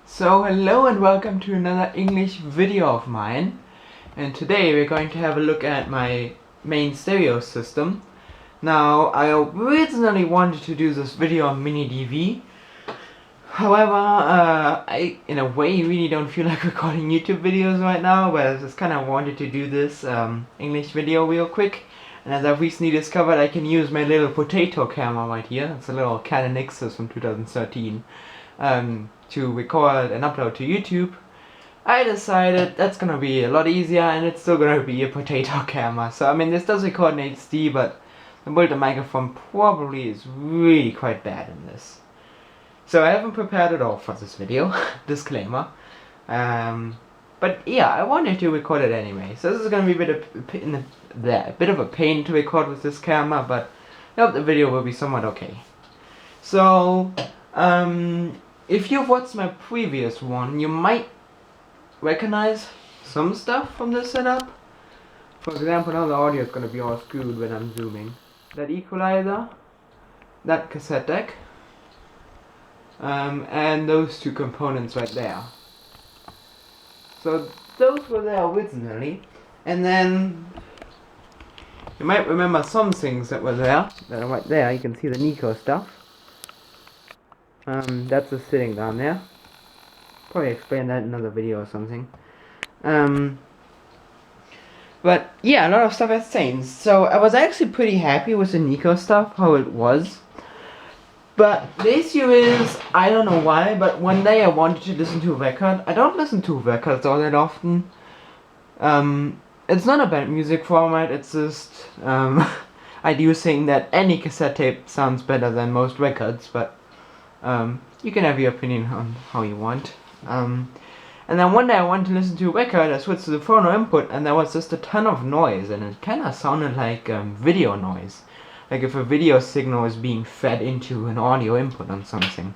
So hello and welcome to another English video of mine, and today we're going to have a look at my main stereo system. Now I originally wanted to do this video on Mini DV, however I in a way really don't feel like recording YouTube videos right now, but I just kind of wanted to do this English video real quick. And as I've recently discovered, I can use my little potato camera right here. It's a little Canon Nixus from 2013. To record and upload to YouTube. I decided that's gonna be a lot easier, and it's still gonna be a potato camera. So I mean, this does record in HD, but the built-in microphone probably is really quite bad in this. So I haven't prepared at all for this video. Disclaimer. But yeah, I wanted to record it anyway. So this is gonna be a bit of a pain to record with this camera, but I hope the video will be somewhat okay. So if you've watched my previous one, you might recognize some stuff from this setup. For example, now the audio is going to be all screwed when I'm zooming. That equalizer, that cassette deck, and those two components right there. So those were there originally, and then you might remember some things that were there, that are right there. You can see the Nico stuff. That's just sitting down there. Probably explain that in another video or something. But yeah, a lot of stuff has changed. So I was actually pretty happy with the Nico stuff, how it was. But the issue is, I don't know why, but one day I wanted to listen to a record. I don't listen to records all that often. It's not a bad music format, it's just, I do think that any cassette tape sounds better than most records, but you can have your opinion on how you want. And then one day I wanted to listen to a record. I switched to the phono input, and there was just a ton of noise, and it kind of sounded like video noise, like if a video signal is being fed into an audio input on something.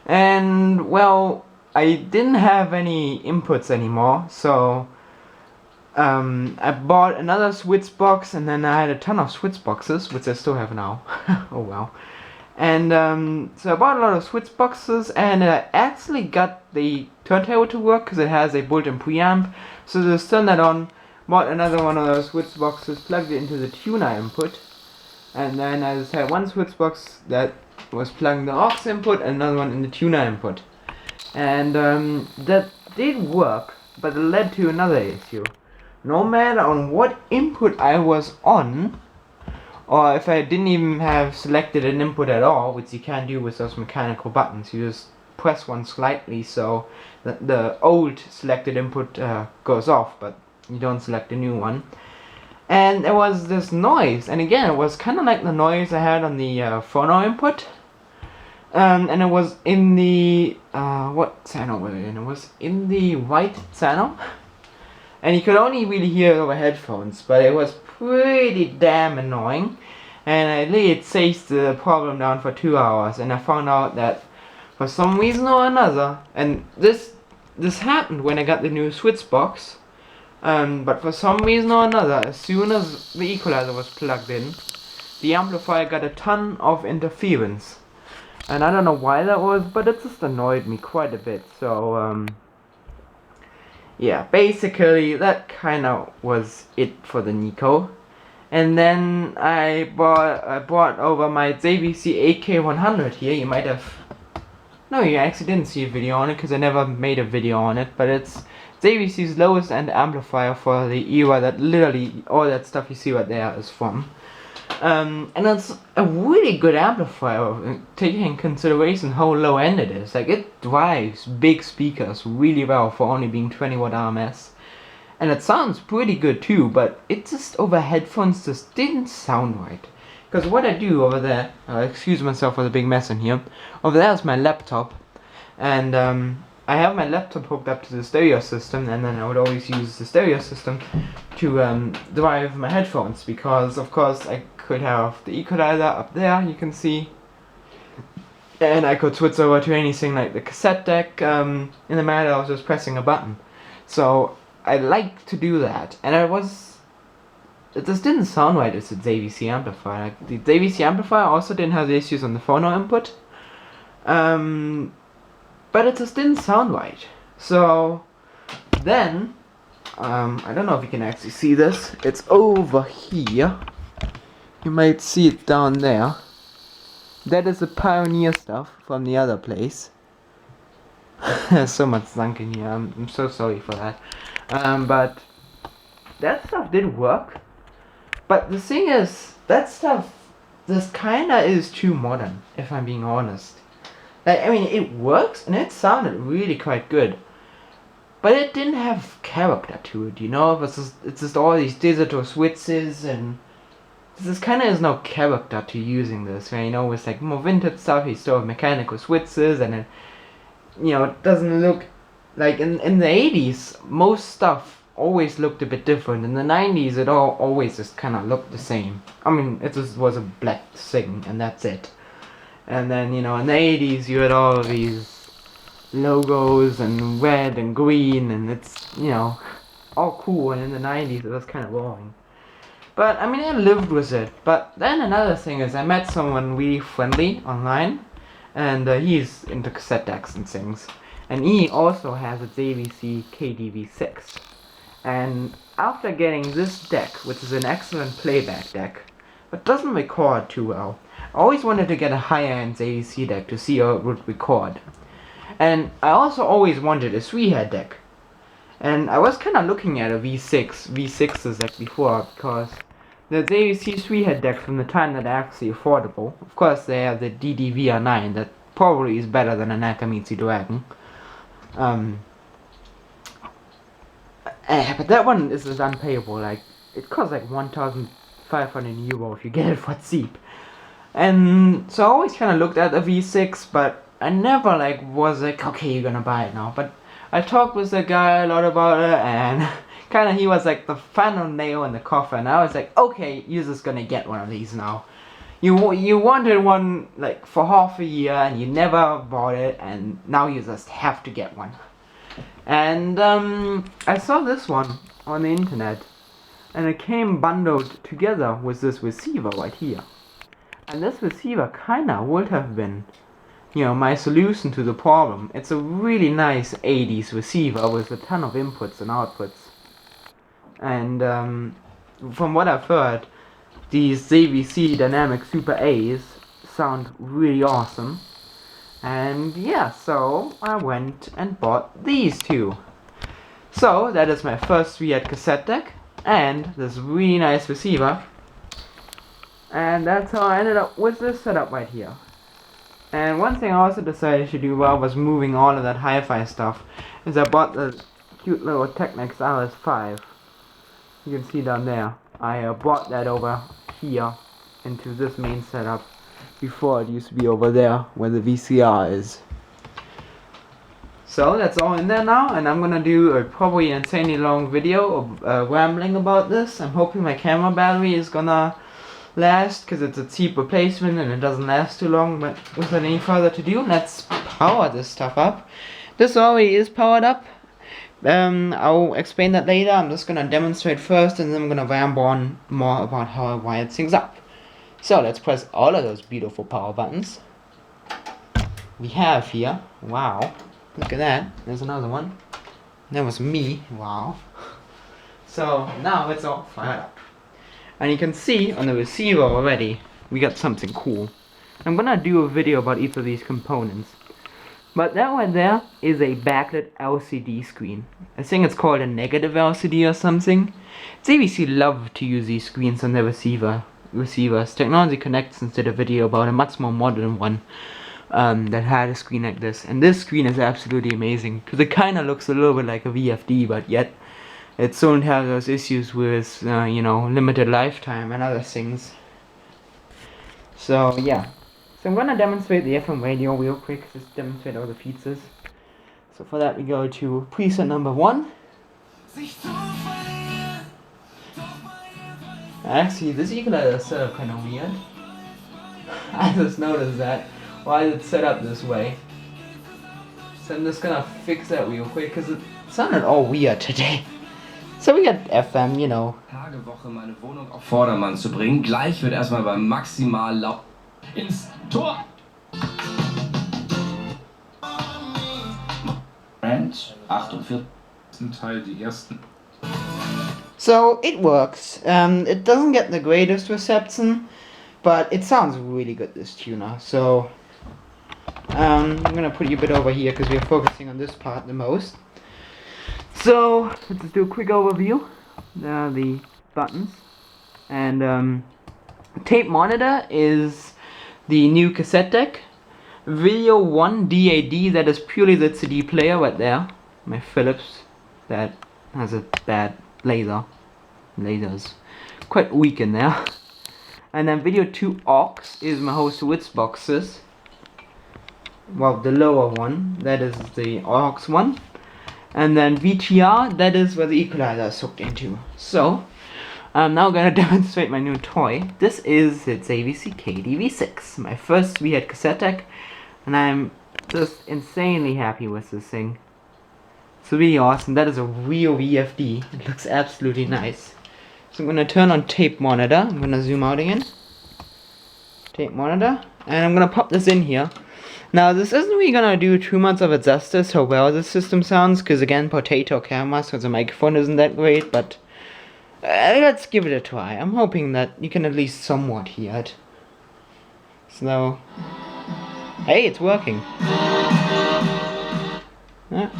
And well, I didn't have any inputs anymore, so I bought another switch box, and then I had a ton of switch boxes, which I still have now. Oh well. And so I bought a lot of switch boxes, and I actually got the turntable to work because it has a built-in preamp. So just turned that on, bought another one of those switch boxes, plugged it into the tuner input, and then I just had one switch box that was plugging the aux input and another one in the tuner input. And that did work, but it led to another issue. No matter on what input I was on, or if I didn't even have selected an input at all, which you can do with those mechanical buttons, you just press one slightly so that the old selected input goes off, but you don't select a new one. And there was this noise, and again, it was kind of like the noise I had on the phono input. And it was in the, what channel was it in? It was in the white channel. And you could only really hear it over headphones, but it was pretty damn annoying. And I laid the problem down for 2 hours, and I found out that for some reason or another, and this happened when I got the new switch box, but for some reason or another, as soon as the equalizer was plugged in, the amplifier got a ton of interference. And I don't know why that was, but it just annoyed me quite a bit. So yeah, basically that kind of was it for the Nico. And then I brought over my JVC AK100 here. You might have, no, you actually didn't see a video on it because I never made a video on it, but it's JVC's lowest end amplifier for the era that literally all that stuff you see right there is from. And it's a really good amplifier, taking in consideration how low end it is. Like, it drives big speakers really well for only being 20 watt RMS. And it sounds pretty good too, but it just over headphones just didn't sound right. Because what I do over there, excuse myself for the big mess in here, over there is my laptop. And I have my laptop hooked up to the stereo system, and then I would always use the stereo system to drive my headphones, because of course I could have the equalizer up there, you can see, and I could switch over to anything like the cassette deck in the matter of just pressing a button. So I like to do that, and it just didn't sound right as a JVC amplifier. Like, the JVC amplifier also didn't have the issues on the phono input. but it just didn't sound right. So then, I don't know if you can actually see this. It's over here. You might see it down there. That is the Pioneer stuff from the other place. There's so much sunk in here. I'm so sorry for that. But that stuff did work. But the thing is, that stuff, this kinda is too modern, if I'm being honest. Like, I mean, it works and it sounded really quite good. But it didn't have character to it, you know? It's just all these digital switches and there's kind of is no character to using this, right? You know, it's like more vintage stuff, you still have mechanical switches and it, you know, it doesn't look like in the 80s, most stuff always looked a bit different. In the 90s, it always just kind of looked the same. I mean, it just was a black thing and that's it. And then, you know, in the 80s, you had all these logos and red and green and it's, you know, all cool, and in the 90s, it was kind of boring. But, I mean, I lived with it. But then another thing is I met someone really friendly online, and he's into cassette decks and things. And he also has a JVC KDV6. And after getting this deck, which is an excellent playback deck, but doesn't record too well, I always wanted to get a higher-end JVC deck to see how it would record. And I also always wanted a 3-head deck. And I was kind of looking at a V6's deck before, because the JVC 3-head deck from the time that are actually affordable. Of course, they have the DDVR9 that probably is better than a Nakamitsu Dragon. But that one is unpayable. Like, it costs like 1,500 euro if you get it for cheap. And so I always kind of looked at the V6, but I never like was like, okay, you're gonna buy it now. But I talked with the guy a lot about it, and kind of he was like the final nail in the coffin. I was like, okay, you're just gonna get one of these now. You wanted one like for half a year and you never bought it, and now you just have to get one. And I saw this one on the internet, and it came bundled together with this receiver right here. And this receiver kinda would have been, you know, my solution to the problem. It's a really nice 80s receiver with a ton of inputs and outputs. And from what I've heard, these JVC Dynamic Super A's sound really awesome. And yeah, so I went and bought these two. So that is my first 3-head cassette deck and this really nice receiver. And that's how I ended up with this setup right here. And one thing I also decided to do while I was moving all of that hi-fi stuff is I bought the cute little Technics RS5. You can see down there. I brought that over here into this main setup before it used to be over there where the VCR is. So that's all in there now, and I'm gonna do a probably insanely long video of rambling about this. I'm hoping my camera battery is gonna last, because it's a cheap replacement and it doesn't last too long. But without any further ado, let's power this stuff up. This already is powered up. I'll explain that later. I'm just gonna demonstrate first, and then I'm gonna ramble on more about how I wired things up. So let's press all of those beautiful power buttons we have here. Wow, look at that. There's another one. That was me. Wow. So now it's all fired up. And you can see on the receiver already, we got something cool. I'm gonna do a video about each of these components. But that right there is a backlit LCD screen. I think it's called a negative LCD or something. JVC love to use these screens on their receivers. Technology Connects did a video about a much more modern one that had a screen like this. And this screen is absolutely amazing, because it kind of looks a little bit like a VFD, but yet it still has those issues with, you know, limited lifetime and other things. So yeah. So I'm gonna demonstrate the FM radio real quick, just demonstrate all the features. So for that we go to preset number 1. Actually, this equalizer is set up kind of weird. I just noticed that. Why is it set up this way? So I'm just gonna fix that real quick, because it sounded all weird today. So we got FM, you know. Tagewoche meine Wohnung auf Vordermann zu bringen. Gleich wird erstmal beim maximal laut ins Tor. Brand 48. Teil die ersten. So it works. It doesn't get the greatest reception, but it sounds really good, this tuner. So I'm gonna put you a bit over here because we're focusing on this part the most. So let's just do a quick overview. There are the buttons, and tape monitor is the new cassette deck. Video 1 DAD, that is purely the CD player right there. My Philips that has a bad lasers quite weak in there. And then video 2 aux is my host Wits boxes. Well, the lower one, that is the aux one. And then VTR, that is where the equalizer is hooked into. So I'm now gonna demonstrate my new toy. This is its AVC KDV6, my first VHead cassette deck, and I'm just insanely happy with this thing. It's really awesome. That is a real VFD. It looks absolutely nice. So I'm gonna turn on tape monitor. I'm gonna zoom out again. Tape monitor, and I'm gonna pop this in here. Now this isn't really gonna do too much of a justice how well this system sounds, because again, potato camera, so the microphone isn't that great, but let's give it a try. I'm hoping that you can at least somewhat hear it. So, hey, it's working. Yeah.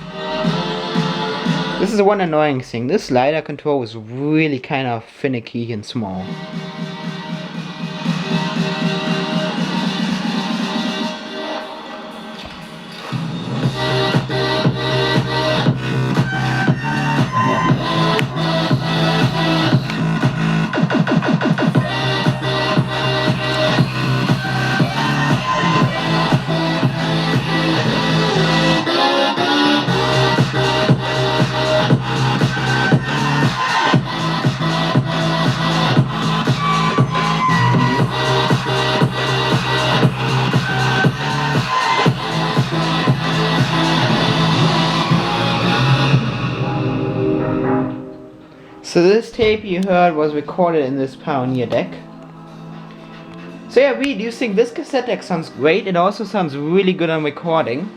This is the one annoying thing. This slider control is really kind of finicky and small. So this tape you heard was recorded in this Pioneer deck. So yeah, really do think this cassette deck sounds great. It also sounds really good on recording.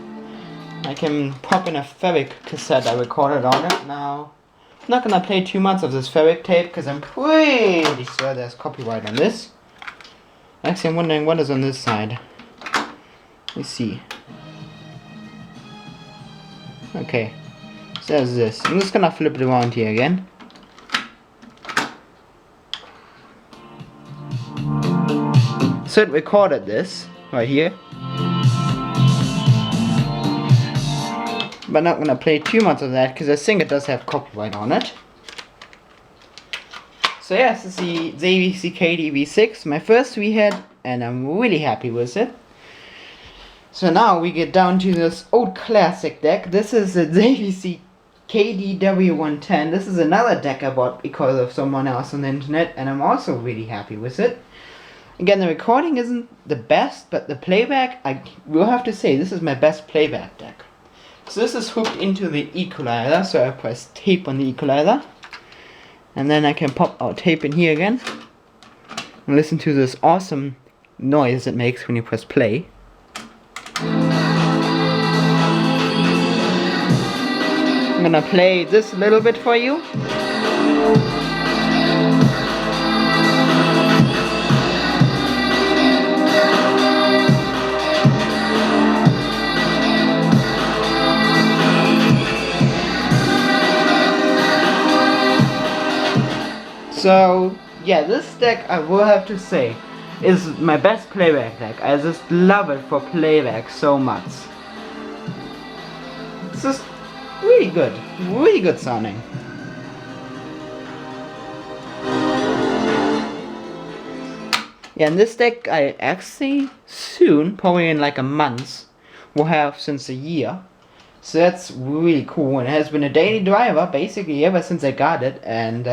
I can pop in a Ferric cassette I recorded on it. Now, I'm not gonna play too much of this Ferric tape because I'm pretty sure there's copyright on this. Actually, I'm wondering what is on this side. Let's see. Okay, so there's this. I'm just gonna flip it around here again. So it recorded this right here, but not gonna play too much of that because I think it does have copyright on it. So yeah, this is the AVC KDV6, my first VHead, and I'm really happy with it. So now we get down to this old classic deck. This is the AVC KDW110. This is another deck I bought because of someone else on the internet, and I'm also really happy with it. Again, the recording isn't the best, but the playback, I will have to say, this is my best playback deck. So this is hooked into the equalizer, so I press tape on the equalizer. And then I can pop our tape in here again. And listen to this awesome noise it makes when you press play. I'm gonna play this a little bit for you. So yeah, this deck I will have to say is my best playback deck. I just love it for playback so much. It's just really good sounding. Yeah, and this deck I actually soon, probably in like a month, will have since a year. So that's really cool, and it has been a daily driver basically ever since I got it, and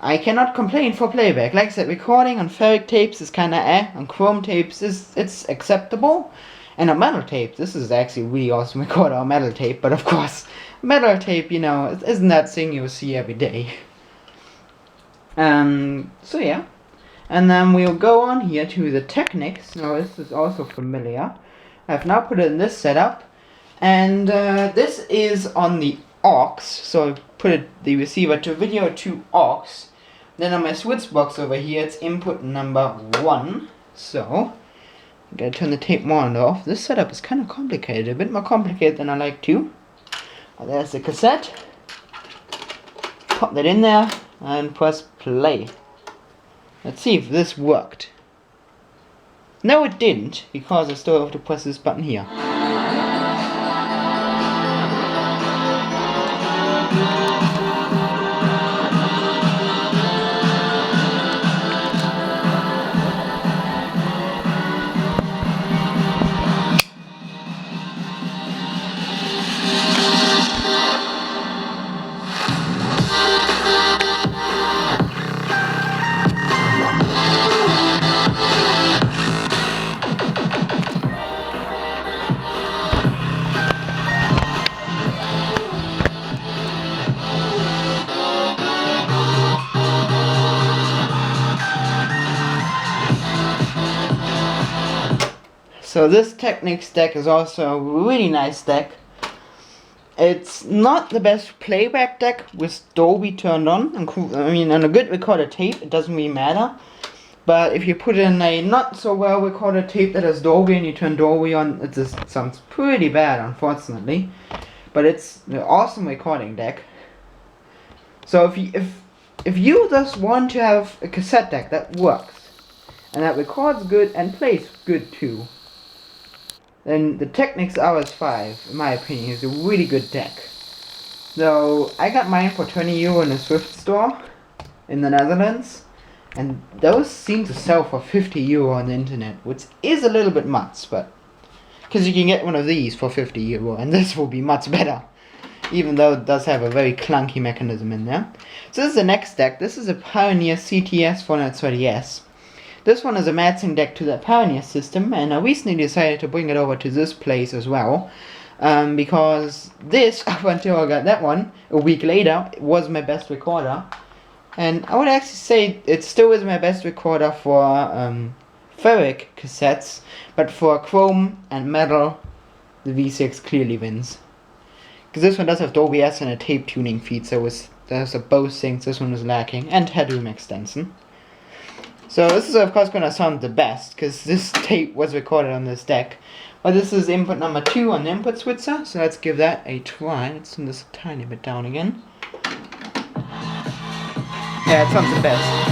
I cannot complain for playback. Like I said, recording on ferric tapes is kinda on chrome tapes it's acceptable, and on metal tape, this is actually really awesome recorder on metal tape, but of course, metal tape, you know, it isn't that thing you see every day. So yeah. And then we'll go on here to the Technics. Now this is also familiar. I've now put it in this setup, And this is on the aux, so I put the receiver to video to aux. Then on my switch box over here, it's input number 1. So, I gotta turn the tape monitor off. This setup is kind of complicated, a bit more complicated than I like to. There's the cassette. Pop that in there and press play. Let's see if this worked. No, it didn't, because I still have to press this button here. So this Technics deck is also a really nice deck. It's not the best playback deck with Dolby turned on. I mean, on a good recorded tape, it doesn't really matter. But if you put in a not so well recorded tape that has Dolby and you turn Dolby on, it just sounds pretty bad, unfortunately. But it's an awesome recording deck. So if you just want to have a cassette deck that works and that records good and plays good too, then the Technics RS5, in my opinion, is a really good deck. So I got mine for €20 in a thrift store in the Netherlands, and those seem to sell for €50 on the internet, which is a little bit much, but because you can get one of these for €50, and this will be much better, even though it does have a very clunky mechanism in there. So this is the next deck. This is a Pioneer CTS 430S. This one is a matching deck to the Pioneer system, and I recently decided to bring it over to this place as well, because this, up until I got that one, a week later, it was my best recorder. And I would actually say it still is my best recorder for ferric cassettes, but for chrome and metal, the V6 clearly wins. Because this one does have Dolby S and a tape tuning feed, so there's both things this one is lacking, and headroom extension. So this is of course going to sound the best, because this tape was recorded on this deck. But this is input number 2 on the input switcher, so let's give that a try. Let's turn this a tiny bit down again. Yeah, it sounds the best.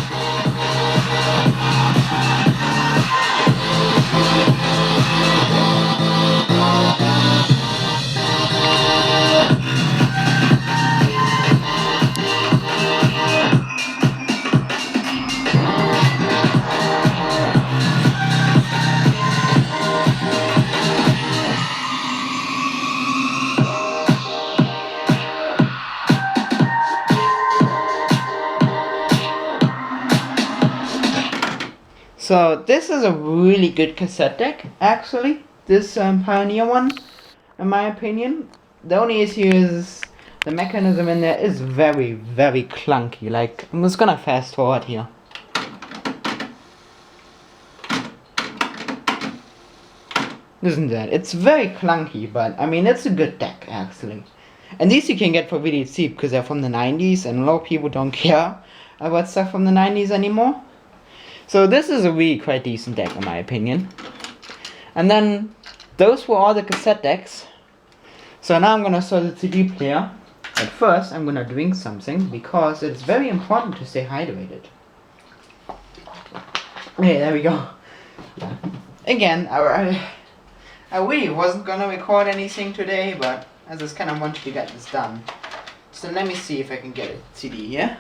So this is a really good cassette deck, actually. This Pioneer one, in my opinion. The only issue is the mechanism in there is very, very clunky. Like, I'm just gonna fast forward here. Isn't that? It's very clunky, but I mean, it's a good deck, actually. And these you can get for really cheap because they're from the 90s, and a lot of people don't care about stuff from the 90s anymore. So this is a really quite decent deck in my opinion. And then those were all the cassette decks. So now I'm gonna start the CD player. But first I'm gonna drink something because it's very important to stay hydrated. Okay, there we go. Again, I really wasn't gonna record anything today, but I just kinda wanted to get this done. So let me see if I can get a CD here.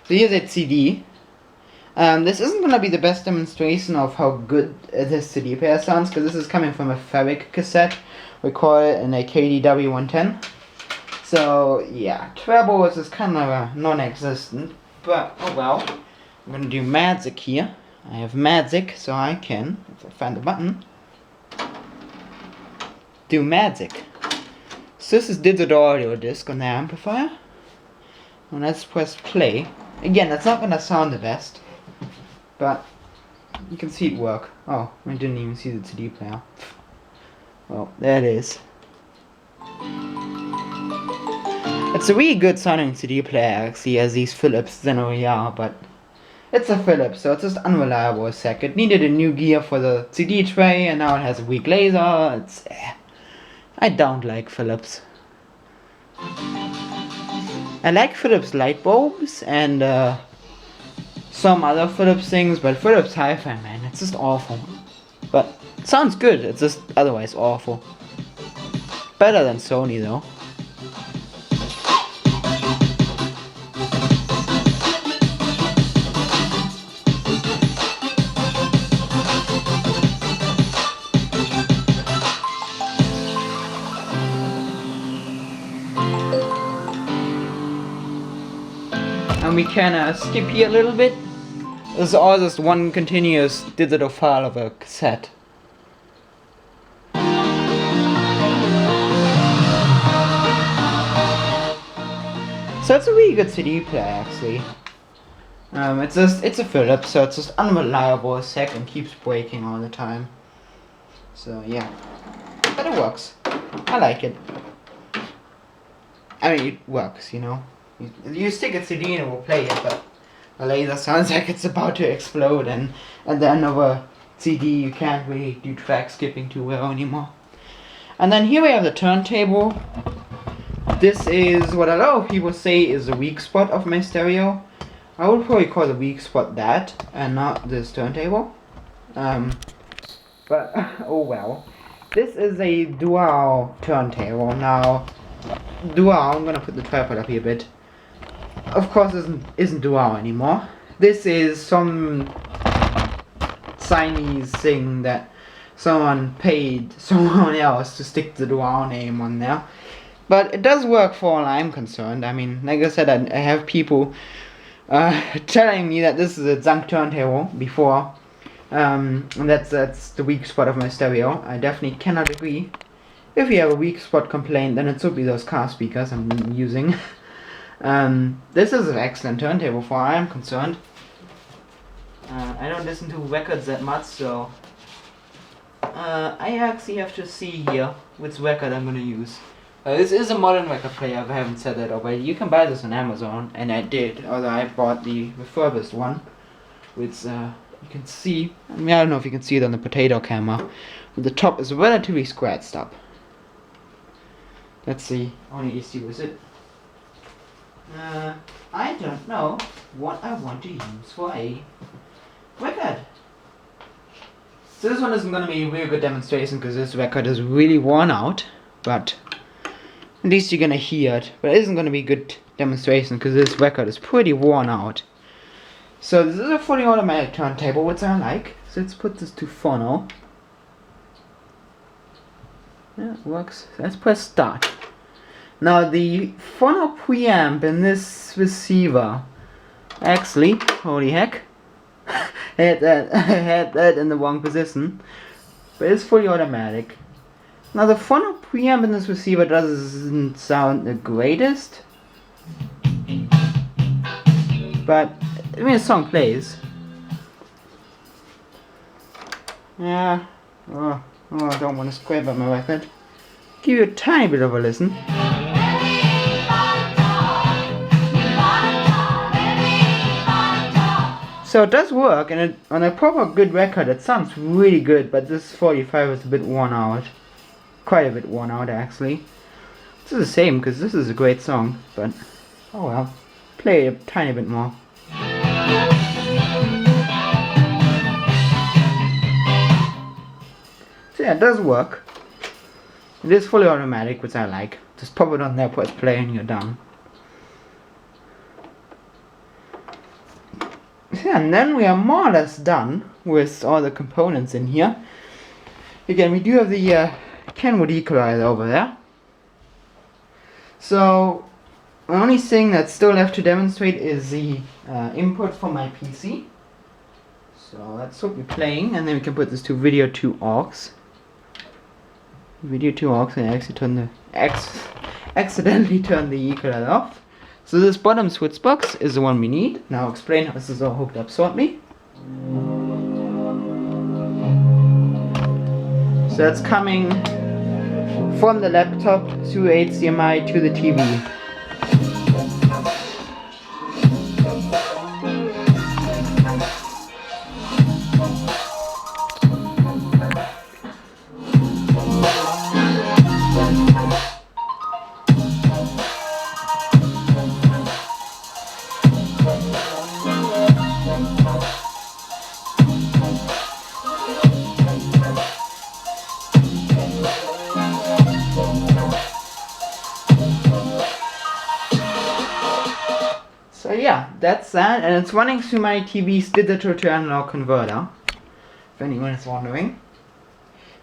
So here's a CD. This isn't going to be the best demonstration of how good this CD player sounds, because this is coming from a ferric cassette recorded in a KDW-110. So yeah, treble is just kind of non-existent, but oh well. I'm going to do magic here. I have magic, so I can, if I find the button, do magic. So this is digital audio disc on the amplifier. And let's press play. Again, that's not going to sound the best, but you can see it work. Oh, I didn't even see the CD player. Well, there it is. It's a really good sounding CD player actually, as these Philips generally are, but it's a Philips, so it's just unreliable as heck. It needed a new gear for the CD tray, and now it has a weak laser. It's I don't like Philips. I like Philips light bulbs and some other Philips things, but Philips Hi-Fi, man, it's just awful. But it sounds good, it's just otherwise awful. Better than Sony though. And we can skip here a little bit. This is all just one continuous digital file of a cassette. So it's a really good CD player actually. It's a Philips, so it's just unreliable as heck and keeps breaking all the time. So yeah, but it works. I like it. I mean, it works, you know. You stick a CD and it will play it, but the laser sounds like it's about to explode, and at the end of a CD you can't really do track skipping too well anymore. And then here we have the turntable. This is what a lot of people say is the weak spot of my stereo. I would probably call the weak spot that, and not this turntable. But oh well. This is a dual turntable. Now, dual, I'm gonna put the tripod up here a bit. Of course isn't dual anymore. This is some Chinese thing that someone paid someone else to stick the dual name on there. But it does work for all I'm concerned. I mean, like I said, I have people telling me that this is a junk turntable before. And that's the weak spot of my stereo. I definitely cannot agree. If you have a weak spot complaint, then it should be those car speakers I'm using. This is an excellent turntable for all I'm concerned. I don't listen to records that much, so I actually have to see here which record I'm gonna use. This is a modern record player, if I haven't said that already. You can buy this on Amazon, and I did, although I bought the refurbished one, which you can see. I mean, I don't know if you can see it on the potato camera, but the top is relatively scratched up. That's the only issue with it. I don't know what I want to use for a record. So this one isn't going to be a really good demonstration because this record is really worn out, but at least you're going to hear it. But it isn't going to be a good demonstration because this record is pretty worn out. So this is a fully automatic turntable, which I like. So let's put this to phono. Yeah, it works. So let's press start. Now the phono preamp in this receiver, actually, holy heck, I had that in the wrong position, but it's fully automatic. Now the phono preamp in this receiver doesn't sound the greatest, but I mean the song plays. Yeah, oh, I don't want to scrape up my record. Give you a tiny bit of a listen. So it does work, and on a proper good record it sounds really good, but this 45 is a bit worn out. Quite a bit worn out actually. This is the same because this is a great song, but oh well. Play a tiny bit more. So yeah, it does work. It is fully automatic, which I like. Just pop it on there, press play, and you're done. Yeah, and then we are more or less done with all the components in here. Again, we do have the Kenwood equalizer over there. So the only thing that's still left to demonstrate is the input for my PC. So that's what we're playing, and then we can put this to video 2 aux. Video 2 aux, and I actually accidentally turned the equalizer off. So this bottom switch box is the one we need. Now I'll explain how this is all hooked up shortly. So that's coming from the laptop through HDMI to the TV. yeah, that's that, and it's running through my TV's digital to analog converter, if anyone is wondering.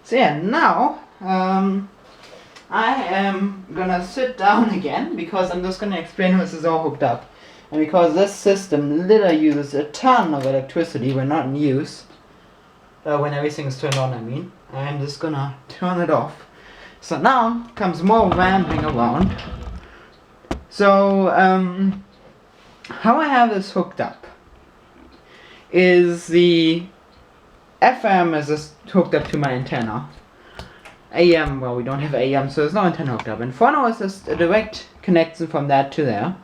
So yeah, now I am gonna sit down again because I'm just gonna explain how this is all hooked up. And because this system literally uses a ton of electricity when not in use, when everything is turned on, I mean, I'm just gonna turn it off. So now comes more rambling around. So how I have this hooked up is the FM is just hooked up to my antenna. AM, well, we don't have AM, so there's no antenna hooked up. And phono is just a direct connection from that to there.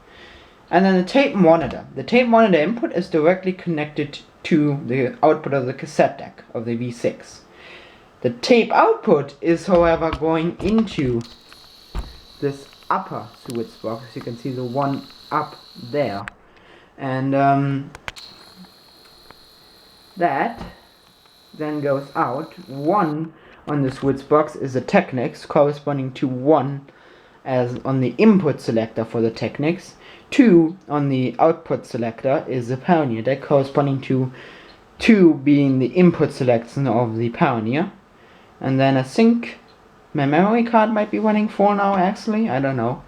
And then the tape monitor. The tape monitor input is directly connected to the output of the cassette deck of the V6. The tape output is, however, going into this upper switch box. As you can see, the one up there. And that then goes out. One on the switch box is a Technics, corresponding to 1 as on the input selector for the Technics. 2 on the output selector is the Pioneer deck, corresponding to 2 being the input selection of the Pioneer. And then I think my memory card might be running 4 now, actually, I don't know.